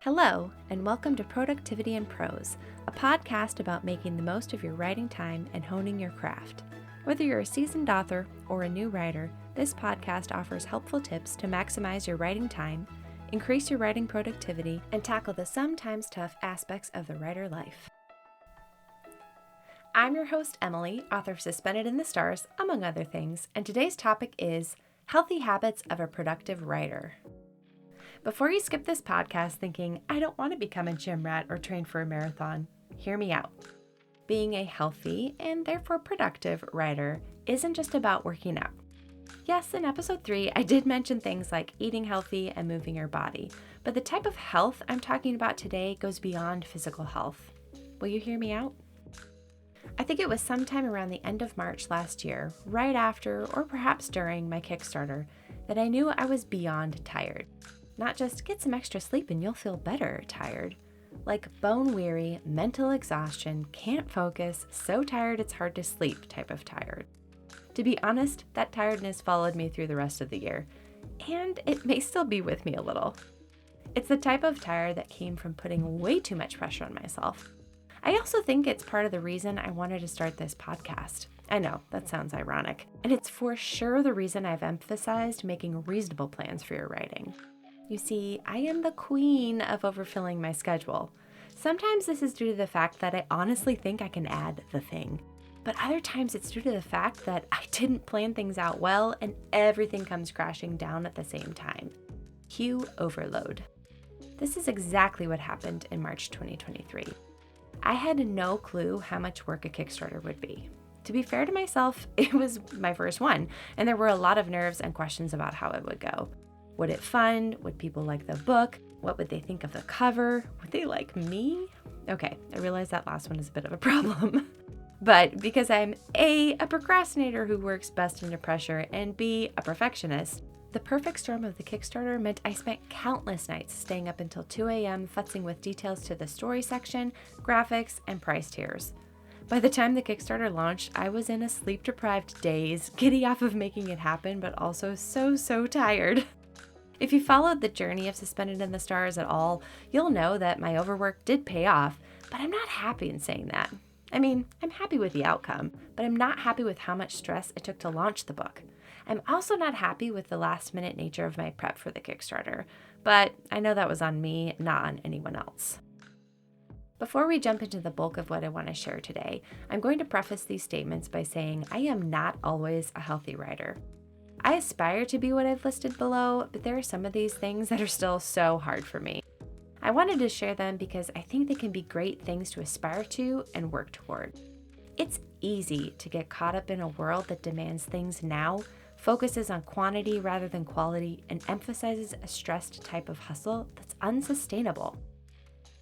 Hello, and welcome to Productivity in Prose, a podcast about making the most of your writing time and honing your craft. Whether you're a seasoned author or a new writer, this podcast offers helpful tips to maximize your writing time, increase your writing productivity, and tackle the sometimes tough aspects of the writer life. I'm your host, Emily, author of Suspended in the Stars, among other things, and today's topic is Healthy Habits of a Productive Writer. Before you skip this podcast thinking, I don't want to become a gym rat or train for a marathon, hear me out. Being a healthy and therefore productive writer isn't just about working out. Yes, in episode 3, I did mention things like eating healthy and moving your body, but the type of health I'm talking about today goes beyond physical health. Will you hear me out? I think it was sometime around the end of March last year, right after or perhaps during my Kickstarter, that I knew I was beyond tired. Not just get some extra sleep and you'll feel better tired. Like bone weary, mental exhaustion, can't focus, so tired it's hard to sleep type of tired. To be honest, that tiredness followed me through the rest of the year, and it may still be with me a little. It's the type of tired that came from putting way too much pressure on myself. I also think it's part of the reason I wanted to start this podcast. I know, that sounds ironic, and it's for sure the reason I've emphasized making reasonable plans for your writing. You see, I am the queen of overfilling my schedule. Sometimes this is due to the fact that I honestly think I can add the thing. But other times it's due to the fact that I didn't plan things out well and everything comes crashing down at the same time. Cue overload. This is exactly what happened in March 2023. I had no clue how much work a Kickstarter would be. To be fair to myself, it was my first one, and there were a lot of nerves and questions about how it would go. Would it fund? Would people like the book? What would they think of the cover? Would they like me? Okay, I realize that last one is a bit of a problem. But because I'm A, a procrastinator who works best under pressure, and B, a perfectionist, the perfect storm of the Kickstarter meant I spent countless nights staying up until 2 a.m. futzing with details to the story section, graphics, and price tiers. By the time the Kickstarter launched, I was in a sleep-deprived daze, giddy off of making it happen, but also so tired. If you followed the journey of Suspended in the Stars at all, you'll know that my overwork did pay off, but I'm not happy in saying that. I mean, I'm happy with the outcome, but I'm not happy with how much stress it took to launch the book. I'm also not happy with the last-minute nature of my prep for the Kickstarter, but I know that was on me, not on anyone else. Before we jump into the bulk of what I want to share today, I'm going to preface these statements by saying I am not always a healthy writer. I aspire to be what I've listed below, but there are some of these things that are still so hard for me. I wanted to share them because I think they can be great things to aspire to and work toward. It's easy to get caught up in a world that demands things now, focuses on quantity rather than quality, and emphasizes a stressed type of hustle that's unsustainable.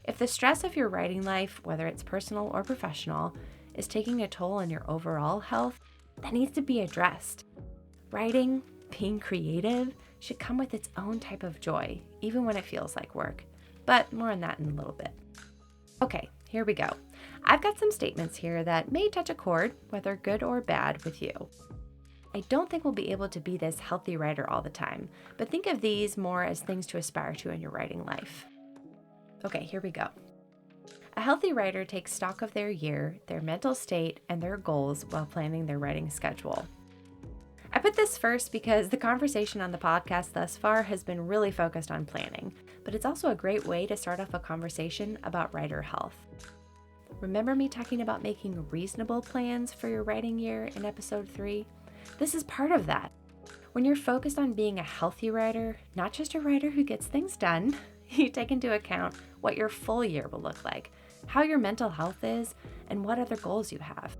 If the stress of your writing life, whether it's personal or professional, is taking a toll on your overall health, that needs to be addressed. Writing, being creative, should come with its own type of joy, even when it feels like work. But more on that in a little bit. Okay, here we go. I've got some statements here that may touch a chord, whether good or bad, with you. I don't think we'll be able to be this healthy writer all the time, but think of these more as things to aspire to in your writing life. Okay, here we go. A healthy writer takes stock of their year, their mental state, and their goals while planning their writing schedule. I put this first because the conversation on the podcast thus far has been really focused on planning, but it's also a great way to start off a conversation about writer health. Remember me talking about making reasonable plans for your writing year in episode 3? This is part of that. When you're focused on being a healthy writer, not just a writer who gets things done, you take into account what your full year will look like, how your mental health is, and what other goals you have.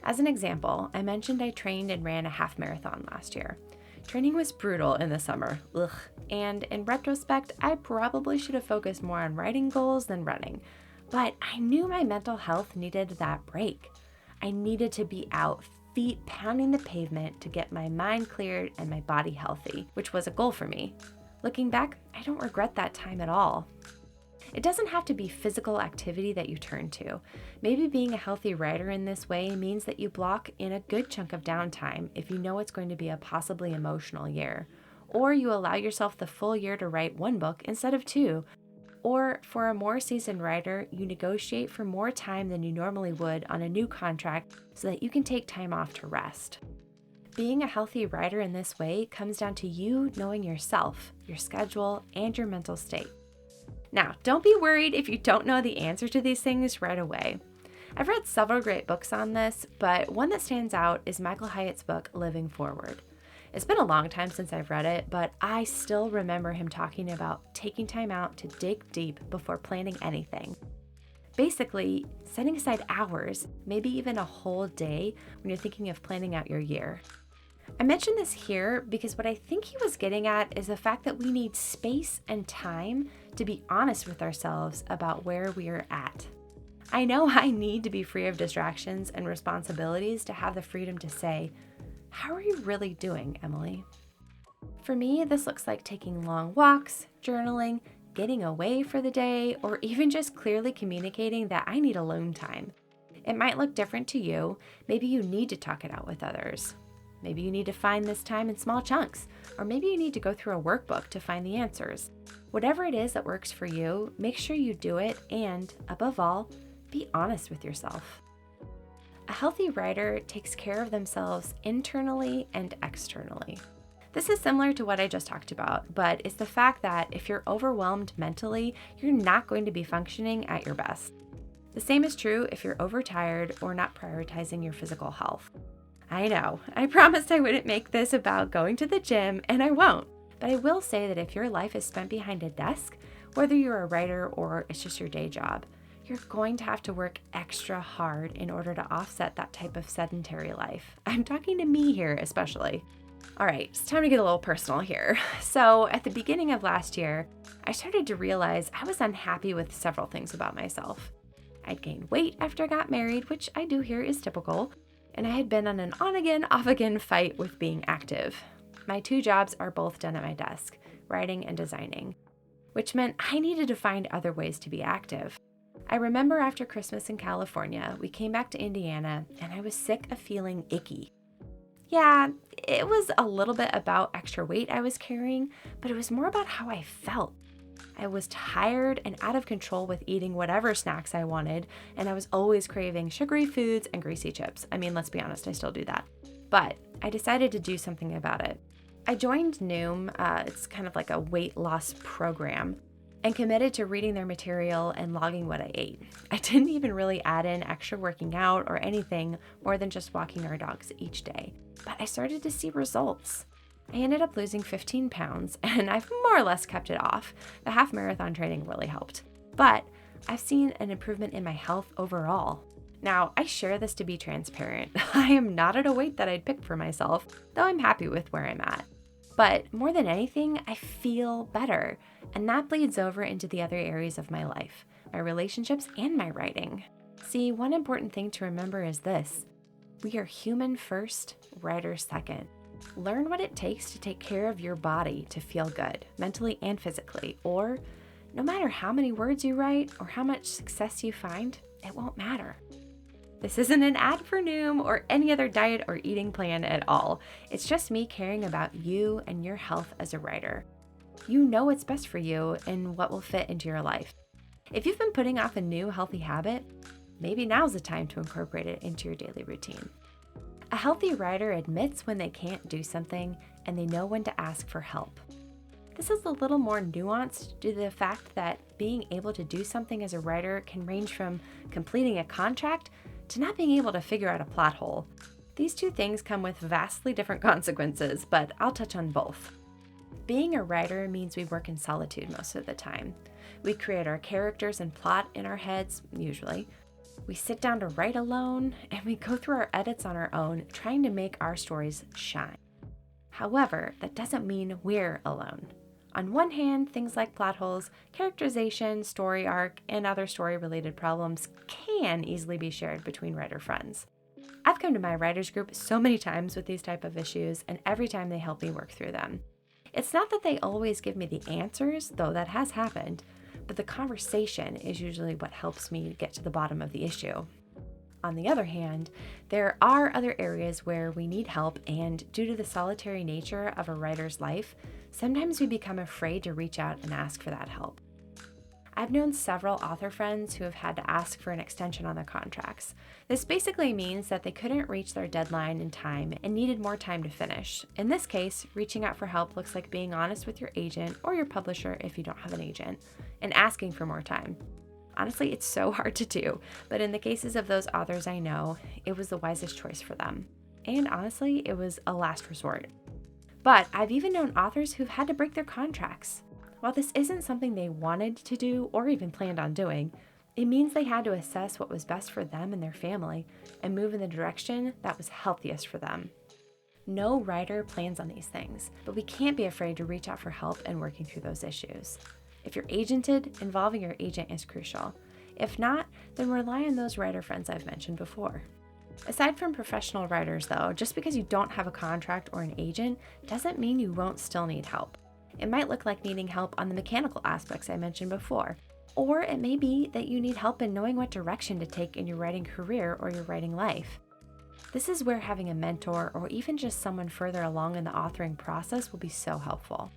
As an example, I mentioned I trained and ran a half marathon last year. Training was brutal in the summer, and in retrospect, I probably should have focused more on writing goals than running, but I knew my mental health needed that break. I needed to be out, feet pounding the pavement to get my mind cleared and my body healthy, which was a goal for me. Looking back, I don't regret that time at all. It doesn't have to be physical activity that you turn to. Maybe being a healthy writer in this way means that you block in a good chunk of downtime if you know it's going to be a possibly emotional year. Or you allow yourself the full year to write one book instead of 2. Or for a more seasoned writer, you negotiate for more time than you normally would on a new contract so that you can take time off to rest. Being a healthy writer in this way comes down to you knowing yourself, your schedule, and your mental state. Now, don't be worried if you don't know the answer to these things right away. I've read several great books on this, but one that stands out is Michael Hyatt's book, Living Forward. It's been a long time since I've read it, but I still remember him talking about taking time out to dig deep before planning anything. Basically, setting aside hours, maybe even a whole day when you're thinking of planning out your year. I mention this here because what I think he was getting at is the fact that we need space and time to be honest with ourselves about where we are at. I know I need to be free of distractions and responsibilities to have the freedom to say, "How are you really doing, Emily?" For me, this looks like taking long walks, journaling, getting away for the day, or even just clearly communicating that I need alone time. It might look different to you. Maybe you need to talk it out with others. Maybe you need to find this time in small chunks, or maybe you need to go through a workbook to find the answers. Whatever it is that works for you, make sure you do it and, above all, be honest with yourself. A healthy writer takes care of themselves internally and externally. This is similar to what I just talked about, but it's the fact that if you're overwhelmed mentally, you're not going to be functioning at your best. The same is true if you're overtired or not prioritizing your physical health. I know, I promised I wouldn't make this about going to the gym, and I won't. But I will say that if your life is spent behind a desk, whether you're a writer or it's just your day job, you're going to have to work extra hard in order to offset that type of sedentary life. I'm talking to me here especially. All right, it's time to get a little personal here. So at the beginning of last year, I started to realize I was unhappy with several things about myself. I'd gained weight after I got married, which I do hear is typical, and I had been on an on-again, off-again fight with being active. My 2 jobs are both done at my desk, writing and designing, which meant I needed to find other ways to be active. I remember after Christmas in California, we came back to Indiana, and I was sick of feeling icky. Yeah, it was a little bit about extra weight I was carrying, but it was more about how I felt. I was tired and out of control with eating whatever snacks I wanted, and I was always craving sugary foods and greasy chips. I mean, let's be honest, I still do that. But I decided to do something about it. I joined Noom, it's kind of like a weight loss program, and committed to reading their material and logging what I ate. I didn't even really add in extra working out or anything more than just walking our dogs each day. But I started to see results. I ended up losing 15 pounds, and I've more or less kept it off. The half marathon training really helped. But I've seen an improvement in my health overall. Now, I share this to be transparent. I am not at a weight that I'd pick for myself, though I'm happy with where I'm at. But more than anything, I feel better, and that bleeds over into the other areas of my life, my relationships, and my writing. See, one important thing to remember is this: we are human first, writer second. Learn what it takes to take care of your body to feel good, mentally and physically, or no matter how many words you write or how much success you find, it won't matter. This isn't an ad for Noom or any other diet or eating plan at all. It's just me caring about you and your health as a writer. You know what's best for you and what will fit into your life. If you've been putting off a new healthy habit, maybe now's the time to incorporate it into your daily routine. A healthy writer admits when they can't do something, and they know when to ask for help. This is a little more nuanced due to the fact that being able to do something as a writer can range from completing a contract to not being able to figure out a plot hole. These 2 things come with vastly different consequences, but I'll touch on both. Being a writer means we work in solitude most of the time. We create our characters and plot in our heads, usually. We sit down to write alone, and we go through our edits on our own, trying to make our stories shine. However, that doesn't mean we're alone. On one hand, things like plot holes, characterization, story arc, and other story-related problems can easily be shared between writer friends. I've come to my writers group so many times with these type of issues, and every time they help me work through them. It's not that they always give me the answers, though that has happened, but the conversation is usually what helps me get to the bottom of the issue. On the other hand, there are other areas where we need help, and due to the solitary nature of a writer's life, sometimes we become afraid to reach out and ask for that help. I've known several author friends who have had to ask for an extension on their contracts. This basically means that they couldn't reach their deadline in time and needed more time to finish. In this case, reaching out for help looks like being honest with your agent or your publisher if you don't have an agent, and asking for more time. Honestly, it's so hard to do, but in the cases of those authors I know, it was the wisest choice for them. And honestly, it was a last resort. But I've even known authors who've had to break their contracts. While this isn't something they wanted to do or even planned on doing, it means they had to assess what was best for them and their family and move in the direction that was healthiest for them. No writer plans on these things, but we can't be afraid to reach out for help in working through those issues. If you're agented, involving your agent is crucial. If not, then rely on those writer friends I've mentioned before. Aside from professional writers, though, just because you don't have a contract or an agent doesn't mean you won't still need help. It might look like needing help on the mechanical aspects I mentioned before, or it may be that you need help in knowing what direction to take in your writing career or your writing life. This is where having a mentor or even just someone further along in the authoring process will be so helpful.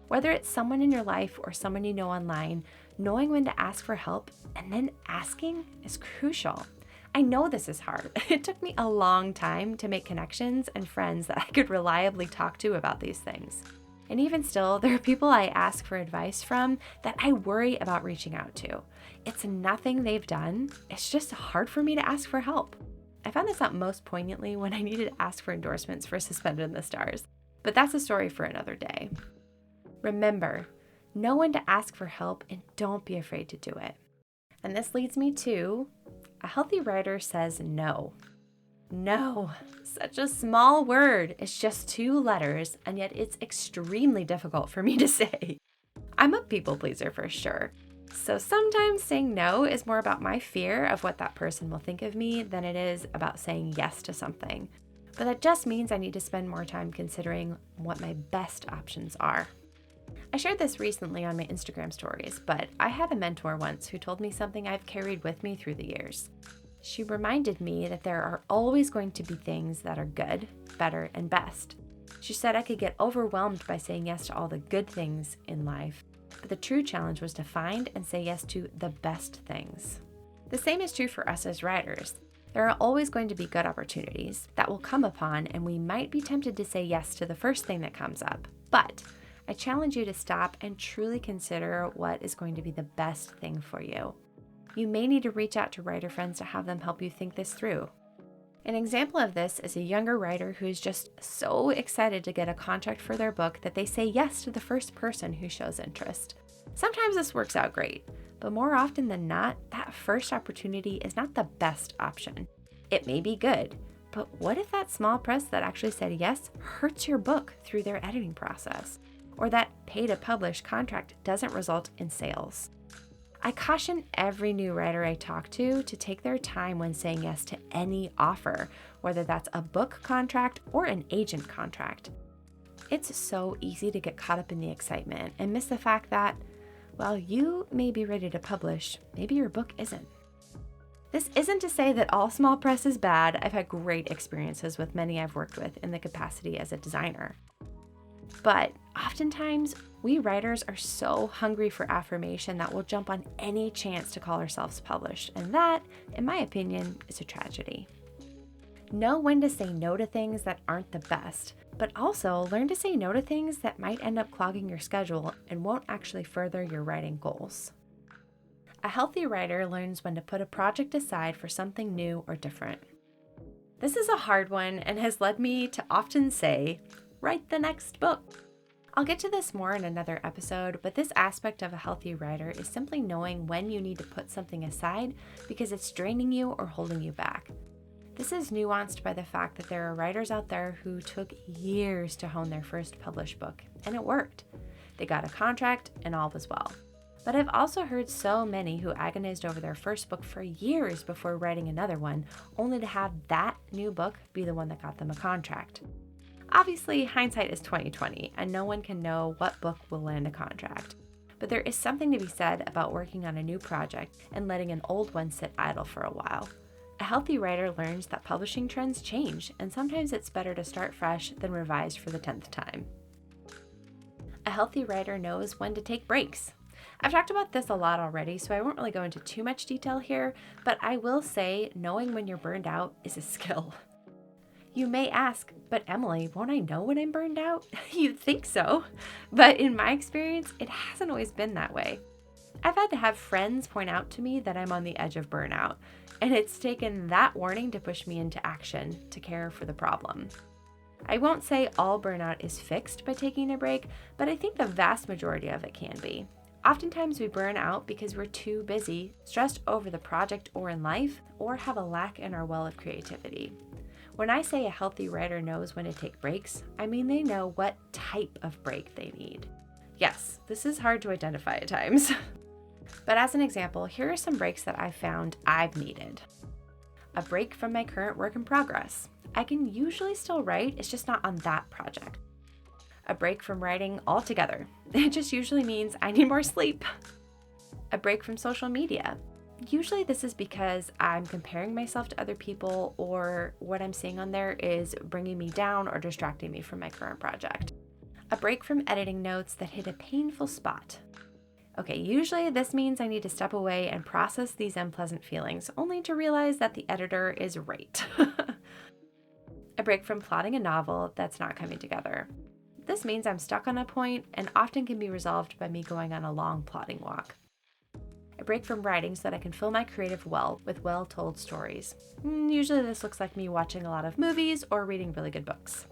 Whether it's someone in your life or someone you know online, knowing when to ask for help and then asking is crucial. I know this is hard. It took me a long time to make connections and friends that I could reliably talk to about these things. And even still, there are people I ask for advice from that I worry about reaching out to. It's nothing they've done. It's just hard for me to ask for help. I found this out most poignantly when I needed to ask for endorsements for Suspended in the Stars. But that's a story for another day. Remember, know when to ask for help and don't be afraid to do it. And this leads me to, a healthy writer says no. No, such a small word. It's just 2 letters, and yet it's extremely difficult for me to say. I'm a people pleaser for sure. So sometimes saying no is more about my fear of what that person will think of me than it is about saying yes to something. But that just means I need to spend more time considering what my best options are. I shared this recently on my Instagram stories, but I had a mentor once who told me something I've carried with me through the years. She reminded me that there are always going to be things that are good, better, and best. She said I could get overwhelmed by saying yes to all the good things in life, but the true challenge was to find and say yes to the best things. The same is true for us as writers. There are always going to be good opportunities that will come upon, and we might be tempted to say yes to the first thing that comes up. But I challenge you to stop and truly consider what is going to be the best thing for you. You may need to reach out to writer friends to have them help you think this through. An example of this is a younger writer who is just so excited to get a contract for their book that they say yes to the first person who shows interest. Sometimes this works out great, but more often than not, that first opportunity is not the best option. It may be good, but what if that small press that actually said yes hurts your book through their editing process? Or that pay-to-publish contract doesn't result in sales? I caution every new writer I talk to take their time when saying yes to any offer, whether that's a book contract or an agent contract. It's so easy to get caught up in the excitement and miss the fact that, while you may be ready to publish, maybe your book isn't. This isn't to say that all small press is bad. I've had great experiences with many I've worked with in the capacity as a designer. But oftentimes, we writers are so hungry for affirmation that we'll jump on any chance to call ourselves published, and that, in my opinion, is a tragedy. Know when to say no to things that aren't the best, but also learn to say no to things that might end up clogging your schedule and won't actually further your writing goals. A healthy writer learns when to put a project aside for something new or different. This is a hard one and has led me to often say, write the next book. I'll get to this more in another episode, but this aspect of a healthy writer is simply knowing when you need to put something aside because it's draining you or holding you back. This is nuanced by the fact that there are writers out there who took years to hone their first published book, and it worked. They got a contract and all was well. But I've also heard so many who agonized over their first book for years before writing another one, only to have that new book be the one that got them a contract. Obviously, hindsight is 20/20, and no one can know what book will land a contract. But there is something to be said about working on a new project and letting an old one sit idle for a while. A healthy writer learns that publishing trends change, and sometimes it's better to start fresh than revise for the 10th time. A healthy writer knows when to take breaks. I've talked about this a lot already, so I won't really go into too much detail here, but I will say knowing when you're burned out is a skill. You may ask, but Emily, won't I know when I'm burned out? You'd think so, but in my experience, it hasn't always been that way. I've had to have friends point out to me that I'm on the edge of burnout, and it's taken that warning to push me into action to care for the problem. I won't say all burnout is fixed by taking a break, but I think the vast majority of it can be. Oftentimes we burn out because we're too busy, stressed over the project or in life, or have a lack in our well of creativity. When I say a healthy writer knows when to take breaks, I mean they know what type of break they need. Yes, this is hard to identify at times. But as an example, here are some breaks that I've found I've needed. A break from my current work in progress. I can usually still write, it's just not on that project. A break from writing altogether. It just usually means I need more sleep. A break from social media. Usually this is because I'm comparing myself to other people or what I'm seeing on there is bringing me down or distracting me from my current project. A break from editing notes that hit a painful spot. Okay, usually this means I need to step away and process these unpleasant feelings, only to realize that the editor is right. A break from plotting a novel that's not coming together. This means I'm stuck on a point and often can be resolved by me going on a long plotting walk. A break from writing so that I can fill my creative well with well-told stories. Usually this looks like me watching a lot of movies or reading really good books.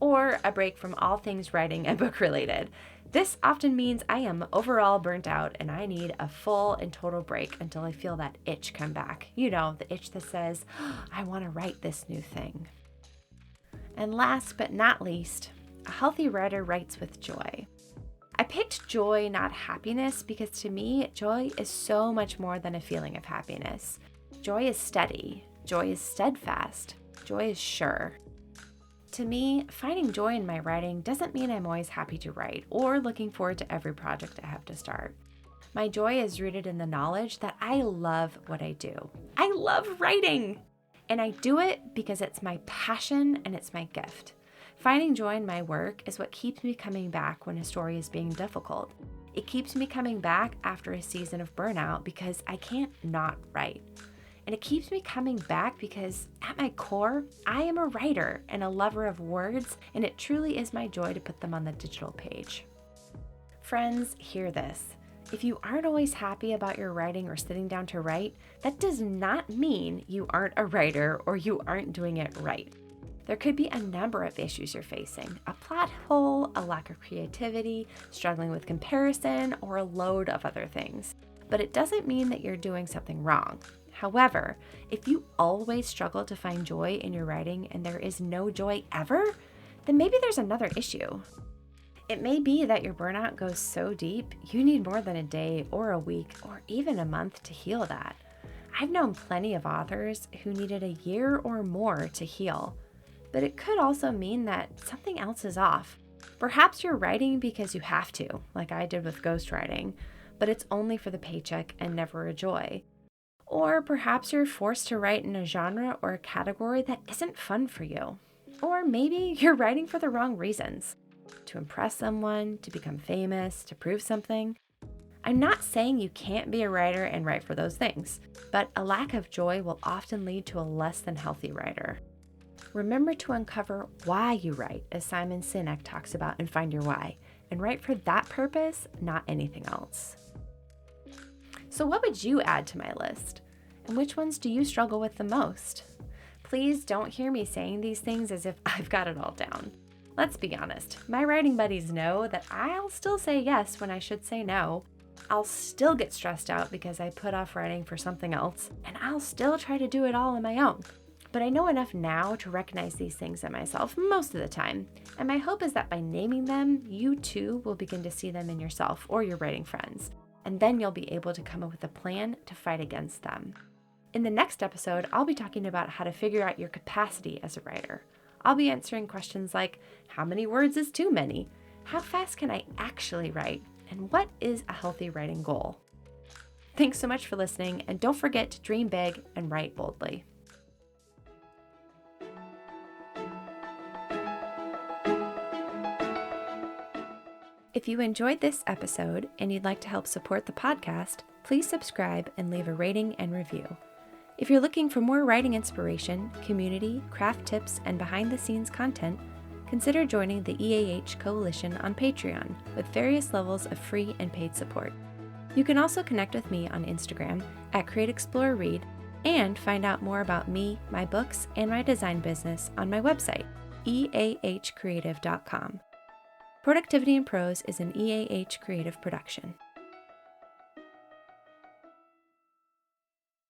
Or a break from all things writing and book related. This often means I am overall burnt out and I need a full and total break until I feel that itch come back. You know, the itch that says, I want to write this new thing. And last but not least, a healthy writer writes with joy. I picked joy, not happiness, because to me, joy is so much more than a feeling of happiness. Joy is steady. Joy is steadfast. Joy is sure. To me, finding joy in my writing doesn't mean I'm always happy to write or looking forward to every project I have to start. My joy is rooted in the knowledge that I love what I do. I love writing! And I do it because it's my passion and it's my gift. Finding joy in my work is what keeps me coming back when a story is being difficult. It keeps me coming back after a season of burnout because I can't not write. And it keeps me coming back because at my core, I am a writer and a lover of words, and it truly is my joy to put them on the digital page. Friends, hear this. If you aren't always happy about your writing or sitting down to write, that does not mean you aren't a writer or you aren't doing it right. There could be a number of issues you're facing, a plot hole, a lack of creativity, struggling with comparison, or a load of other things. But it doesn't mean that you're doing something wrong. However, if you always struggle to find joy in your writing and there is no joy ever, then maybe there's another issue. It may be that your burnout goes so deep, you need more than a day or a week or even a month to heal that. I've known plenty of authors who needed a year or more to heal. But it could also mean that something else is off. Perhaps you're writing because you have to, like I did with ghostwriting, but it's only for the paycheck and never a joy. Or perhaps you're forced to write in a genre or a category that isn't fun for you. Or maybe you're writing for the wrong reasons. To impress someone, to become famous, to prove something. I'm not saying you can't be a writer and write for those things, but a lack of joy will often lead to a less than healthy writer. Remember to uncover why you write, as Simon Sinek talks about in Find Your Why, and write for that purpose, not anything else. So what would you add to my list? And which ones do you struggle with the most? Please don't hear me saying these things as if I've got it all down. Let's be honest, my writing buddies know that I'll still say yes when I should say no. I'll still get stressed out because I put off writing for something else, and I'll still try to do it all on my own. But I know enough now to recognize these things in myself most of the time, and my hope is that by naming them, you too will begin to see them in yourself or your writing friends, and then you'll be able to come up with a plan to fight against them. In the next episode, I'll be talking about how to figure out your capacity as a writer. I'll be answering questions like, how many words is too many? How fast can I actually write? And what is a healthy writing goal? Thanks so much for listening, and don't forget to dream big and write boldly. If you enjoyed this episode and you'd like to help support the podcast, please subscribe and leave a rating and review. If you're looking for more writing inspiration, community, craft tips, and behind-the-scenes content, consider joining the EAH Coalition on Patreon with various levels of free and paid support. You can also connect with me on Instagram at CreateExploreRead and find out more about me, my books, and my design business on my website, eahcreative.com. Productivity in Prose is an EAH Creative production.